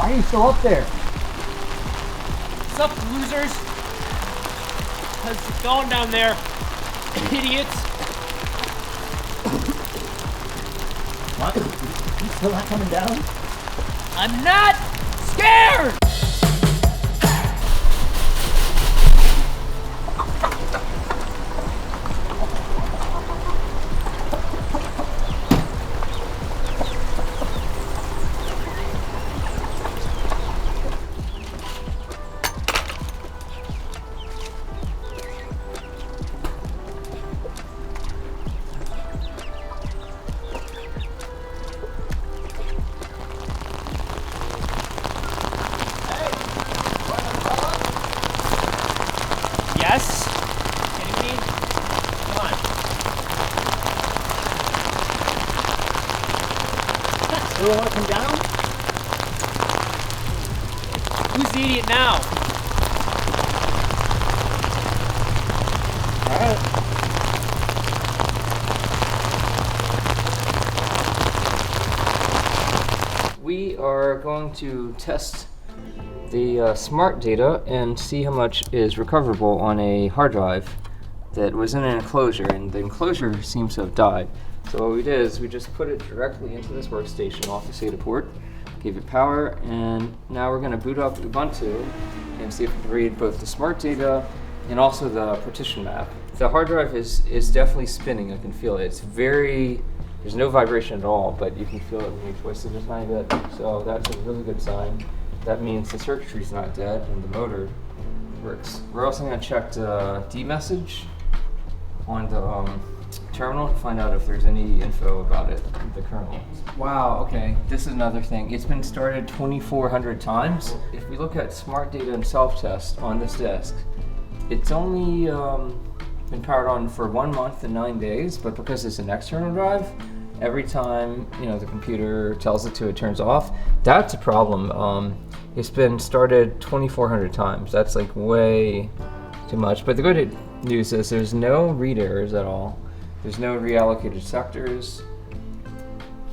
Why are you still up there? What's up, losers? How's it going down there, idiots? What? You still not coming down? I'm not scared! Yes? Kidding me? Come on. Still want to come down? Who's the idiot now? Alright. We are going to test the smart data and see how much is recoverable on a hard drive that was in an enclosure, and the enclosure seems to have died. So what we did is we just put it directly into this workstation off the SATA port, gave it power, and now we're going to boot up Ubuntu and see if we can read both the smart data and also the partition map. The hard drive is definitely spinning. I can feel it. It's very, there's no vibration at all, but you can feel it when you twist it just a tiny bit. So that's a really good sign. That means the circuitry's not dead and the motor works. We're also going to check the D message on the terminal to find out if there's any info about it, the kernel. Wow, okay, this is another thing. It's been started 2,400 times. If we look at smart data and self-test on this disk, it's only been powered on for 1 month and 9 days, but because it's an external drive, every time the computer tells it to, it turns off. That's a problem. It's been started 2,400 times. That's like way too much. But the good news is there's no read errors at all. There's no reallocated sectors.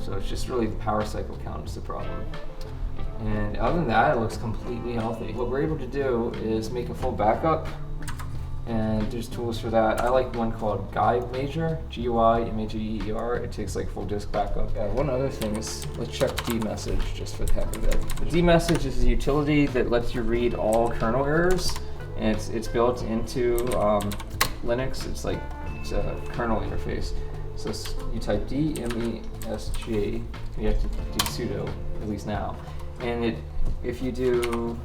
So it's just really the power cycle count is the problem. And other than that, it looks completely healthy. What we're able to do is make a full backup, and there's tools for that. I like one called GUIMager, GUIMager. It takes like full disk backup. Yeah, one other thing is, let's check dmessage just for the heck of it. The dmessage is a utility that lets you read all kernel errors, and it's built into Linux. It's a kernel interface. So you type dmesg, you have to do sudo, at least now. And if you do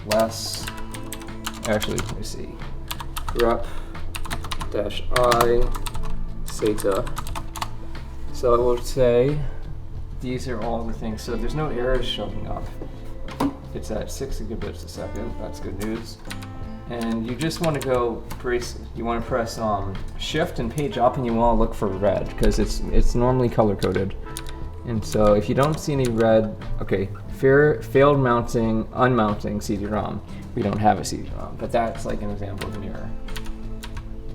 less, actually, let me see. Grep -I SATA. So it will say these are all the things. So there's no errors showing up. It's at 6 gigabits a second. That's good news. And you just want to go press. You want to press Shift and page up, and you want to look for red because it's normally color coded. And so if you don't see any red, okay, failed mounting, unmounting CD-ROM. We don't have a CD-ROM, but that's like an example of an error.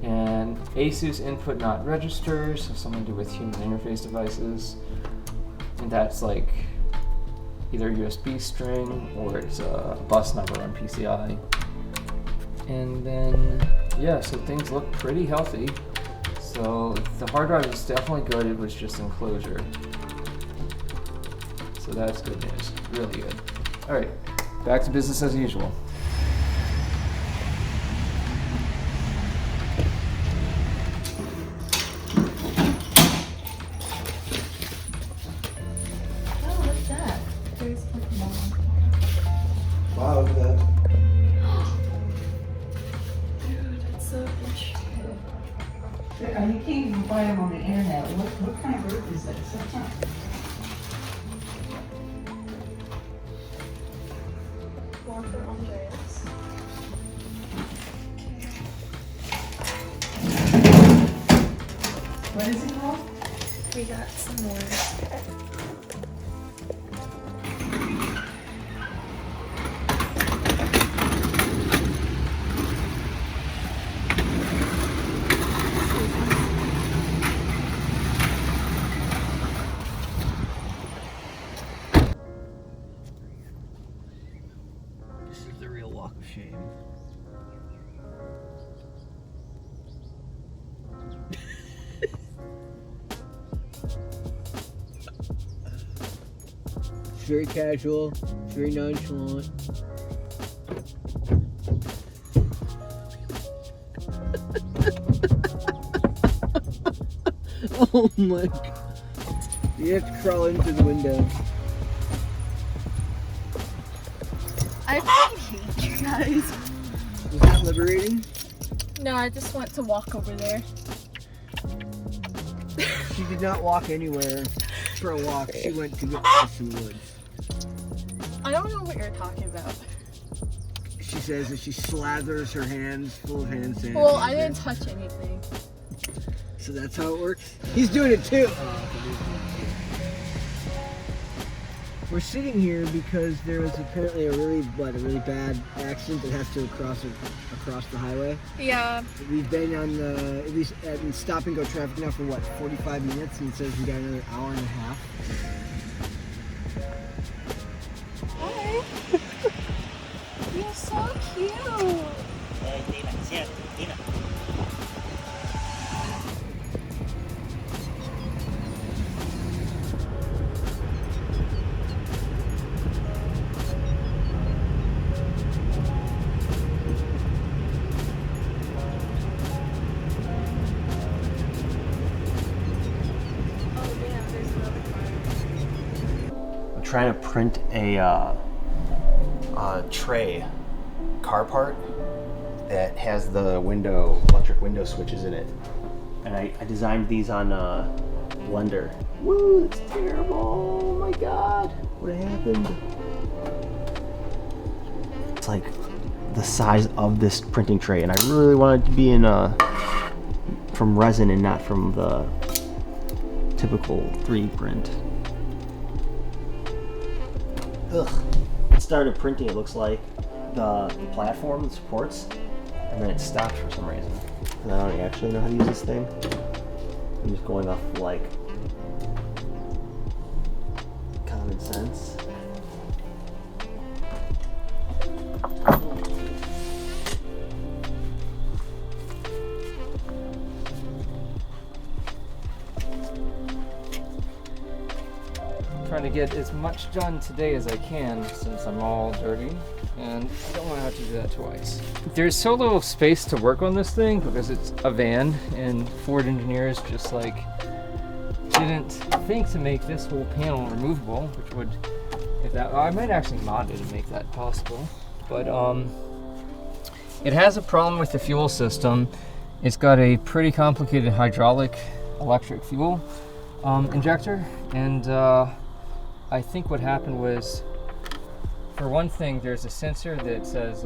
And ASUS input not registers, so something to do with human interface devices. And that's like either a USB string or it's a bus number on PCI. And then, yeah, so things look pretty healthy. So the hard drive is definitely good, it was just enclosure. So that's good news, really good. All right, back to business as usual. Wow, look at that. Dude, that's so interesting. You can't even buy them on the internet. What kind of group is this? More for Andreas. What is it called? We got some more. shame. It's very casual, it's very nonchalant. Oh my god. You have to crawl into the window. I fucking hate you guys. Was that liberating? No, I just want to walk over there. She did not walk anywhere for a walk. She went to get lost in the woods. I don't know what you're talking about. She says that she slathers her hands full of hand sanitizer. Well, I didn't touch anything. So that's how it works? He's doing it too! We're sitting here because there was apparently a really bad accident that has to across the highway. Yeah. We've been on the, at least in stop and go traffic now for what, 45 minutes, and it says we got another hour and a half. Hi. You're so cute. Trying to print a tray car part that has the electric window switches in it, and I designed these on Blender. Woo, it's terrible! Oh my god, what happened? It's like the size of this printing tray, and I really wanted it to be in from resin and not from the typical 3D print. Ugh. It started printing, it looks like, the platform that supports, and then it stopped for some reason. And I don't actually know how to use this thing. I'm just going off, like, common sense. Trying to get as much done today as I can since I'm all dirty, and I don't want to have to do that twice. There's so little space to work on this thing because it's a van, and Ford engineers just like didn't think to make this whole panel removable, which would, if that, I might actually mod it and make that possible. But it has a problem with the fuel system. It's got a pretty complicated hydraulic electric fuel injector, and I think what happened was, for one thing, there's a sensor that says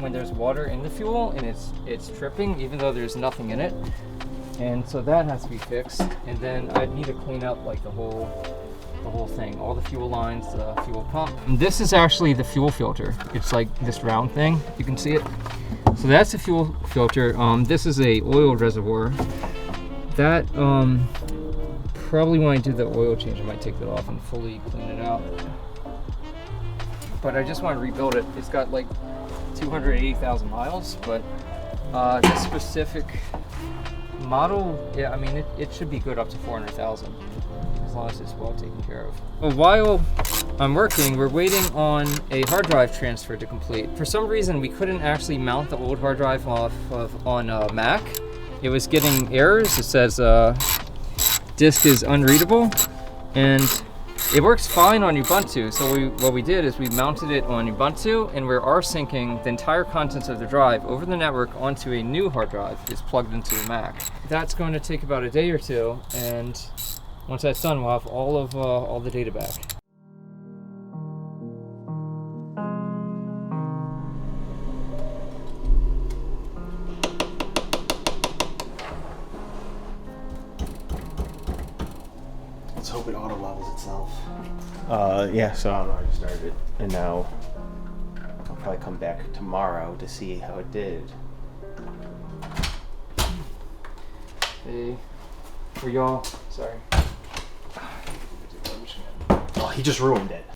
when there's water in the fuel and it's tripping even though there's nothing in it, and so that has to be fixed. And then I'd need to clean up like the whole thing, all the fuel lines, the fuel pump. And this is actually the fuel filter. It's like this round thing, you can see it. So that's the fuel filter. This is a oil reservoir. That probably when I do the oil change, I might take that off and fully clean it out. But I just want to rebuild it. It's got like 280,000 miles, but the specific model, yeah, I mean, it should be good up to 400,000 as long as it's well taken care of. Well, while I'm working, we're waiting on a hard drive transfer to complete. For some reason, we couldn't actually mount the old hard drive on Mac. It was getting errors. It says disk is unreadable, and it works fine on Ubuntu. So what we did is we mounted it on Ubuntu, and we're syncing the entire contents of the drive over the network onto a new hard drive. It's plugged into a Mac. That's going to take about a day or two, and once that's done, we'll have all the data back. Let's hope it auto levels itself. Yeah, so I don't know, I just started it, and now I'll probably come back tomorrow to see how it did. Hey, for y'all, sorry. Oh, he just ruined it.